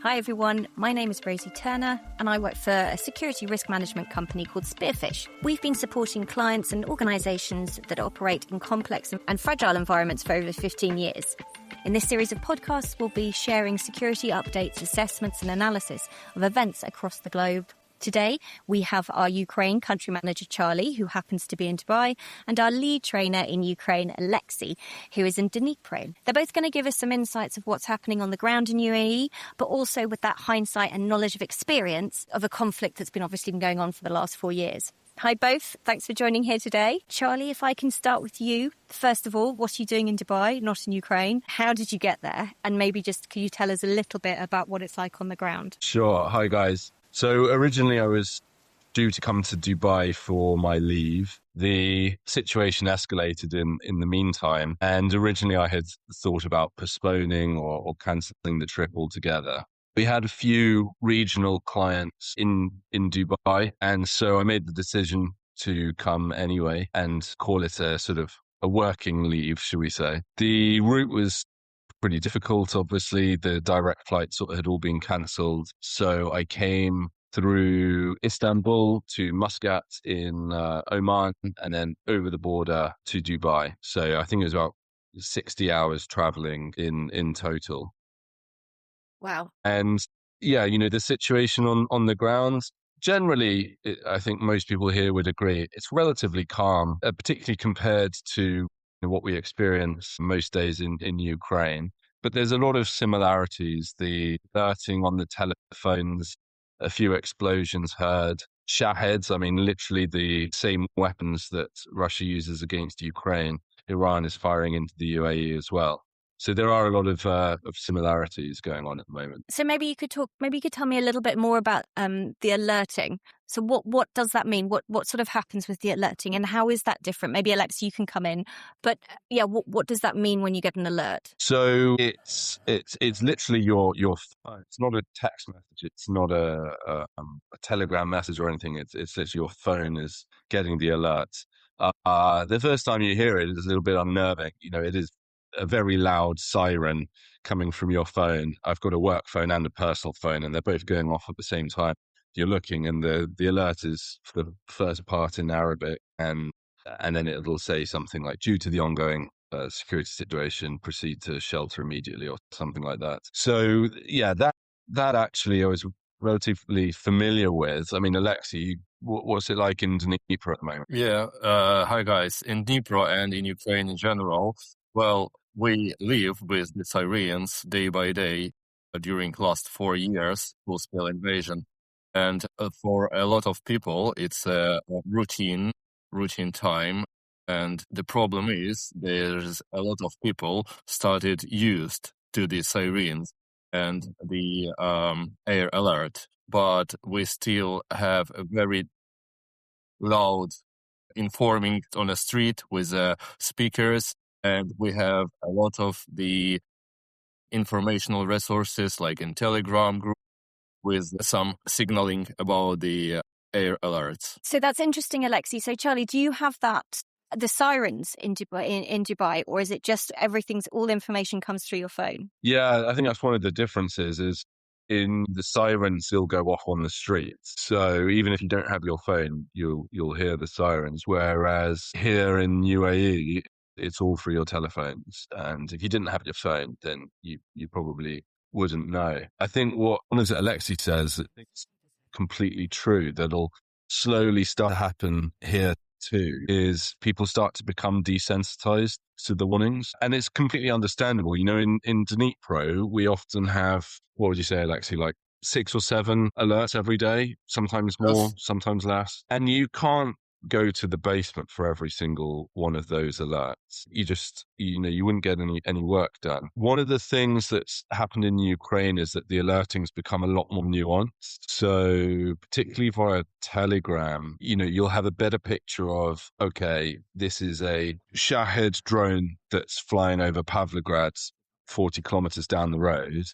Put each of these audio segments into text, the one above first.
Hi everyone, my name is Rosie Turner and I work for a security risk management company called Spearfish. We've been supporting clients and organisations that operate in complex and fragile environments for over 15 years. In this series of podcasts, we'll be sharing security updates, assessments and analysis of events across the globe. Today, we have our Ukraine country manager, Charlie, who happens to be in Dubai, and our lead trainer in Ukraine, Alexei, who is in Dnipro. They're both going to give us some insights of what's happening on the ground in UAE, but also with that hindsight and knowledge of experience of a conflict that's obviously been going on for the last 4 years. Hi both, thanks for joining here today. Charlie, if I can start with you. First of all, what are you doing in Dubai, not in Ukraine? How did you get there? And maybe just can you tell us a little bit about what it's like on the ground? Sure. Hi guys. So originally I was due to come to Dubai for my leave. The situation escalated in the meantime. And originally I had thought about postponing or cancelling the trip altogether. We had a few regional clients in Dubai. And so I made the decision to come anyway and call it a sort of a working leave, should we say. The route was pretty difficult, obviously. The direct flights had all been cancelled. So I came through Istanbul to Muscat in Oman and then over the border to Dubai. So I think it was about 60 hours traveling in total. Wow. And yeah, the situation on the ground, generally, I think most people here would agree, it's relatively calm, particularly compared to what we experience most days in Ukraine. But there's a lot of similarities. The alerting on the telephones, a few explosions heard, shaheds, literally the same weapons that Russia uses against Ukraine, Iran is firing into the UAE as well. So there are a lot of similarities going on at the moment. So maybe you could tell me a little bit more about the alerting. So what does that mean? What sort of happens with the alerting and how is that different? Maybe Alexei, you can come in. But yeah, what does that mean when you get an alert? So it's literally your phone. It's not a text message. It's not a telegram message or anything. It's literally your phone is getting the alert. The first time you hear it is a little bit unnerving. It is a very loud siren coming from your phone. I've got a work phone and a personal phone, and they're both going off at the same time. You're looking, and the alert is for the first part in Arabic, and then it'll say something like, due to the ongoing security situation, proceed to shelter immediately, or something like that. So yeah, that actually I was relatively familiar with. Alexei, what's it like in Dnipro at the moment? Yeah, hi guys. In Dnipro and in Ukraine in general, well, we live with the Syrians day by day during last 4 years, full-scale invasion. And for a lot of people, it's a routine time. And the problem is there's a lot of people started used to the sirens and the air alert. But we still have a very loud informing on the street with speakers. And we have a lot of the informational resources like in Telegram group with some signaling about the air alerts. So that's interesting, Alexei. So Charlie, do you have the sirens in Dubai, or is it just all information comes through your phone? Yeah, I think that's one of the differences is in the sirens, they'll go off on the streets. So even if you don't have your phone, you'll hear the sirens. Whereas here in UAE, it's all through your telephones. And if you didn't have your phone, then you probably wouldn't know. I think what Alexei says, it's completely true. That'll slowly start to happen here too, is people start to become desensitized to the warnings. And it's completely understandable. In Dnipro, we often have, what would you say, Alexei, like 6 or 7 alerts every day, sometimes more, sometimes less. And you can't go to the basement for every single one of those alerts. You wouldn't get any work done. One of the things that's happened in Ukraine is that the alerting's become a lot more nuanced. So particularly via Telegram, you'll have a better picture of, okay, this is a Shahed drone that's flying over Pavlograd 40 kilometers down the road.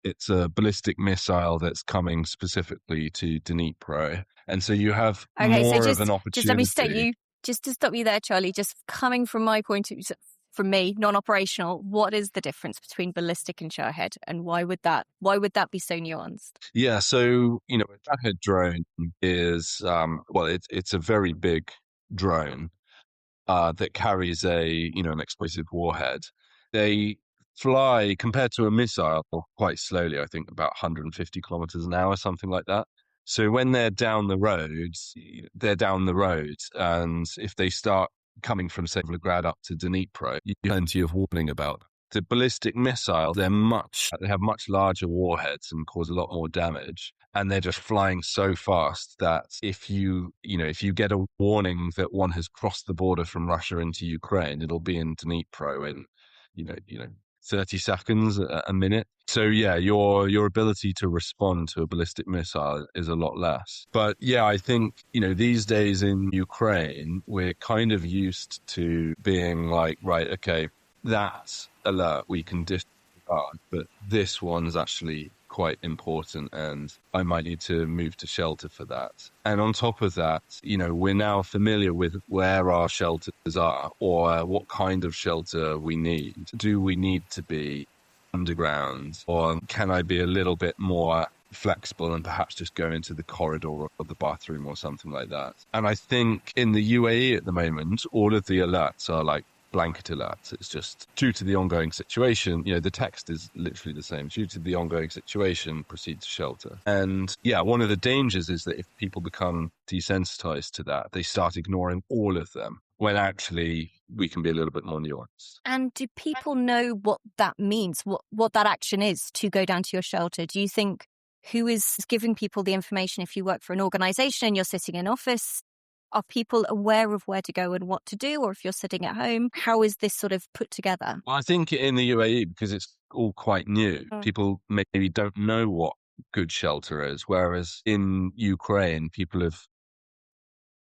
It's a ballistic missile that's coming specifically to Dnipro. And so you have more of an opportunity. Just let me stop you there, Charlie. Just coming from my point of view, from me, non-operational, what is the difference between ballistic and Shahed, and why would that be so nuanced? Yeah, so, a Shahed drone is, it's a very big drone that carries an explosive warhead. They fly, compared to a missile, quite slowly, I think about 150 kilometers an hour, something like that. So when they're down the road, and if they start coming from, say, Volgograd up to Dnipro, you have plenty of warning about them. The ballistic missiles, they have much larger warheads and cause a lot more damage. And they're just flying so fast that if you get a warning that one has crossed the border from Russia into Ukraine, it'll be in Dnipro in, 30 seconds, a minute. So yeah, your ability to respond to a ballistic missile is a lot less. But yeah, I think, these days in Ukraine, we're kind of used to being like, right, okay, that alert we can disregard, but this one's actually quite important and I might need to move to shelter for that. And on top of that, we're now familiar with where our shelters are or what kind of shelter we need. Do we need to be underground, or can I be a little bit more flexible and perhaps just go into the corridor or the bathroom or something like that? And I think in the UAE at the moment, all of the alerts are like blanket alerts. It's just due to the ongoing situation, the text is literally the same. Due to the ongoing situation, proceed to shelter. And yeah, one of the dangers is that if people become desensitized to that, they start ignoring all of them, when actually we can be a little bit more nuanced. And do people know what that means, what that action is to go down to your shelter? Do you think who is giving people the information? If you work for an organization and you're sitting in office, are people aware of where to go and what to do? Or if you're sitting at home, how is this sort of put together? Well, I think in the UAE, because it's all quite new, people maybe don't know what good shelter is. Whereas in Ukraine, people have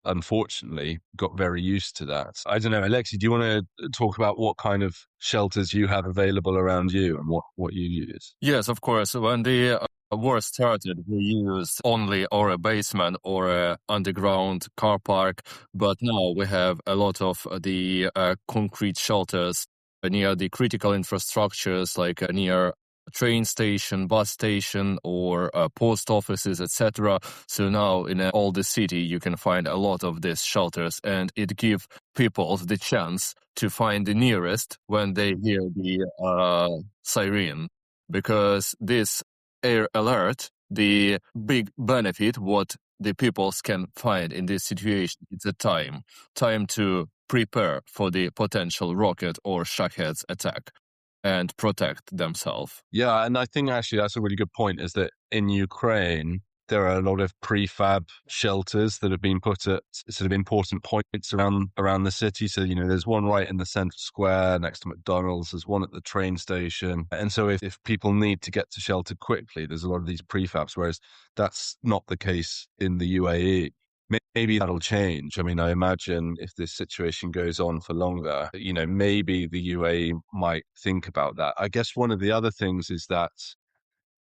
unfortunately got very used to that. I don't know, Alexi, do you want to talk about what kind of shelters you have available around you and what you use? Yes, of course. When the war started, we used only or a basement or a underground car park, but now we have a lot of the concrete shelters near the critical infrastructures, like near train station, bus station, or post offices, etc. So now in all the city, you can find a lot of these shelters, and it gives people the chance to find the nearest when they hear the siren, because this air alert, the big benefit what the peoples can find in this situation, it's a time to prepare for the potential rocket or Shahed's attack and protect themselves. Yeah, and I think actually that's a really good point, is that in Ukraine, there are a lot of prefab shelters that have been put at sort of important points around the city. So, there's one right in the central square next to McDonald's, there's one at the train station. And so if people need to get to shelter quickly, there's a lot of these prefabs, whereas that's not the case in the UAE. Maybe that'll change. I mean, I imagine if this situation goes on for longer, maybe the UAE might think about that. I guess one of the other things is that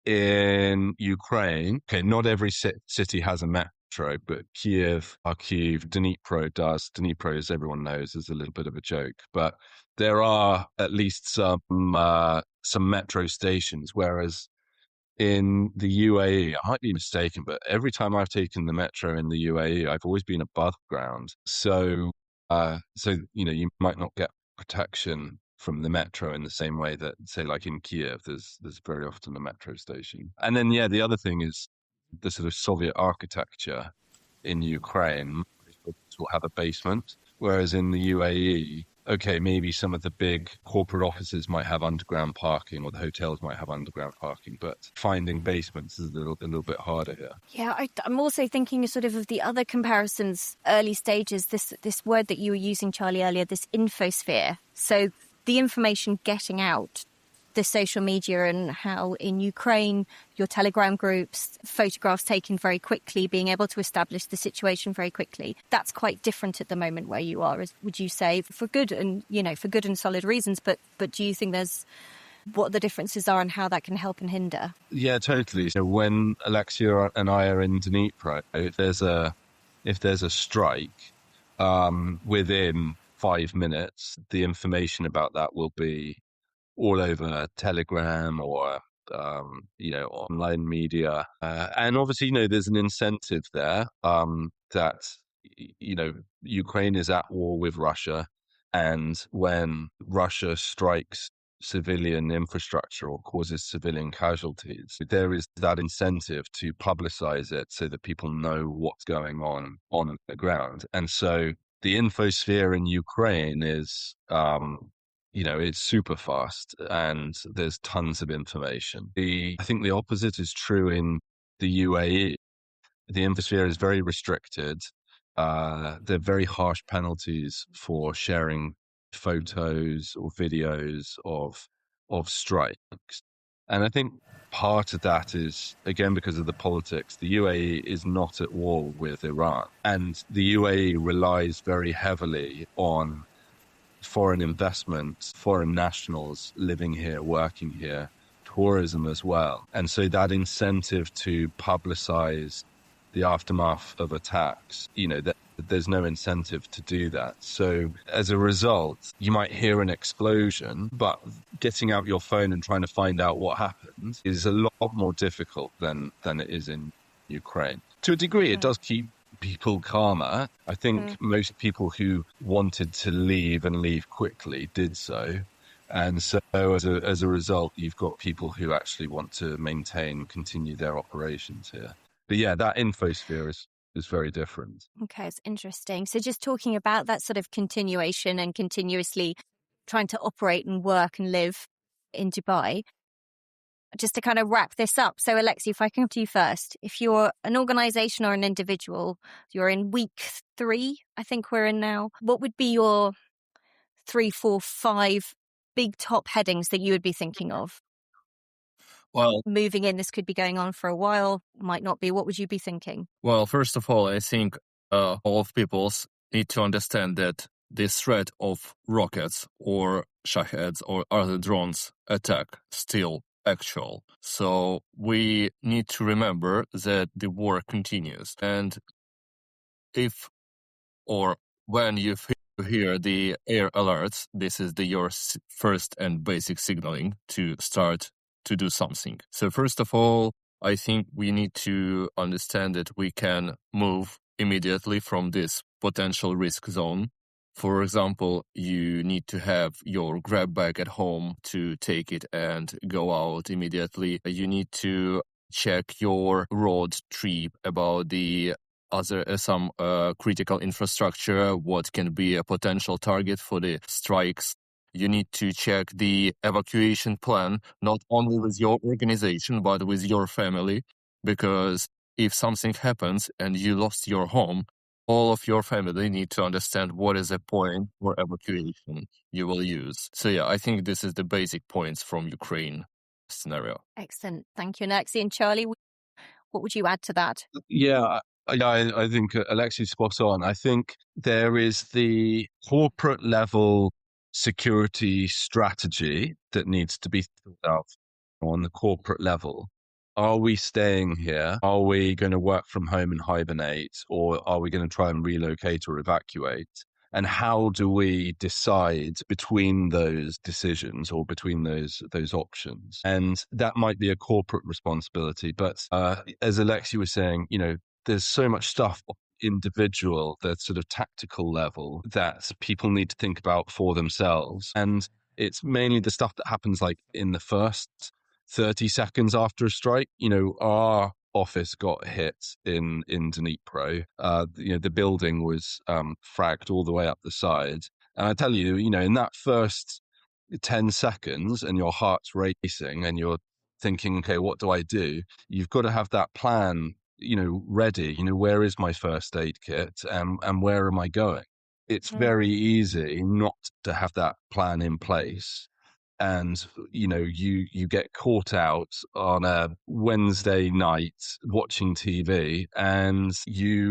in Ukraine, okay, not every city has a metro, but Kiev, Kharkiv, Dnipro does. Dnipro, as everyone knows, is a little bit of a joke, but there are at least some metro stations, whereas in the UAE, I might be mistaken, but every time I've taken the metro in the UAE, I've always been above ground. So you might not get protection from the metro in the same way that, say, like in Kiev, there's very often a metro station. And then, yeah, the other thing is the sort of Soviet architecture in Ukraine will have a basement, whereas in the UAE, okay, maybe some of the big corporate offices might have underground parking, or the hotels might have underground parking, but finding basements is a little bit harder here. Yeah, I'm also thinking sort of the other comparisons, early stages, this word that you were using, Charlie, earlier, this infosphere. So the information getting out, the social media, and how in Ukraine, your Telegram groups, photographs taken very quickly, being able to establish the situation very quickly. That's quite different at the moment where you are, would you say, for good and solid reasons. But do you think there's what the differences are and how that can help and hinder? Yeah, totally. So when Alexia and I are in Dnipro, if there's a strike within 5 minutes, the information about that will be all over Telegram or online media, and obviously, there's an incentive there that Ukraine is at war with Russia, and when Russia strikes civilian infrastructure or causes civilian casualties, there is that incentive to publicize it so that people know what's going on the ground. And so the infosphere in Ukraine is it's super fast and there's tons of information. I think the opposite is true in the UAE. The infosphere is very restricted. There are very harsh penalties for sharing photos or videos of strikes. And I think part of that is, again, because of the politics. The UAE is not at war with Iran. And the UAE relies very heavily on foreign investment, foreign nationals living here, working here, tourism as well. And so that incentive to publicize the aftermath of attacks, there's no incentive to do that. So as a result, you might hear an explosion, but getting out your phone and trying to find out what happened is a lot more difficult than it is in Ukraine. To a degree, it does keep people calmer. I think most people who wanted to leave and leave quickly did so. And so as a result, you've got people who actually want to continue their operations here. But yeah, that infosphere is very different. Okay, it's interesting. So just talking about that sort of continuation and continuously trying to operate and work and live in Dubai, just to kind of wrap this up. So Alexi, if I come to you first, if you're an organization or an individual, you're in week 3, I think we're in now, what would be your 3, 4, 5 big top headings that you would be thinking of? Well, moving in, this could be going on for a while, might not be. What would you be thinking? Well, first of all, I think all of people need to understand that this threat of rockets or Shaheds or other drones attack still actual. So we need to remember that the war continues. And if or when you hear the air alerts, this is your first and basic signaling to start to do something. So first of all, I think we need to understand that we can move immediately from this potential risk zone. For example, you need to have your grab bag at home to take it and go out immediately. You need to check your road trip about the some critical infrastructure, what can be a potential target for the strikes. You need to check the evacuation plan, not only with your organization, but with your family, because if something happens and you lost your home, all of your family need to understand what is the point for evacuation you will use. So yeah, I think this is the basic points from Ukraine scenario. Excellent. Thank you, Alexi. And Charlie, what would you add to that? Yeah, I think Alexi's spot on. I think there is the corporate level security strategy that needs to be thought out on the corporate level. Are we staying here? Are we going to work from home and hibernate? Or are we going to try and relocate or evacuate? And how do we decide between those decisions or between those options? And that might be a corporate responsibility. But as Alexi was saying, there's so much stuff individual, that sort of tactical level that people need to think about for themselves. And it's mainly the stuff that happens like in the first 30 seconds after a strike. Our office got hit in Dnipro. The building was fragged all the way up the side. And I tell you, in that first 10 seconds and your heart's racing and you're thinking, okay, what do I do? You've got to have that plan ready. Where is my first aid kit and where am I going? It's very easy not to have that plan in place. And, you get caught out on a Wednesday night watching TV and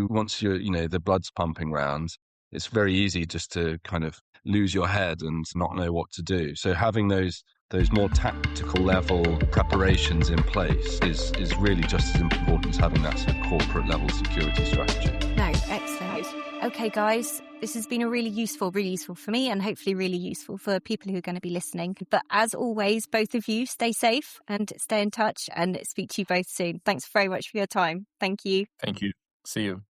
once the blood's pumping round, it's very easy just to kind of lose your head and not know what to do. So having those more tactical level preparations in place is really just as important as having that sort of corporate level security strategy. No, excellent. Okay, guys, this has been really useful for me and hopefully really useful for people who are going to be listening. But as always, both of you stay safe and stay in touch, and speak to you both soon. Thanks very much for your time. Thank you. Thank you. See you.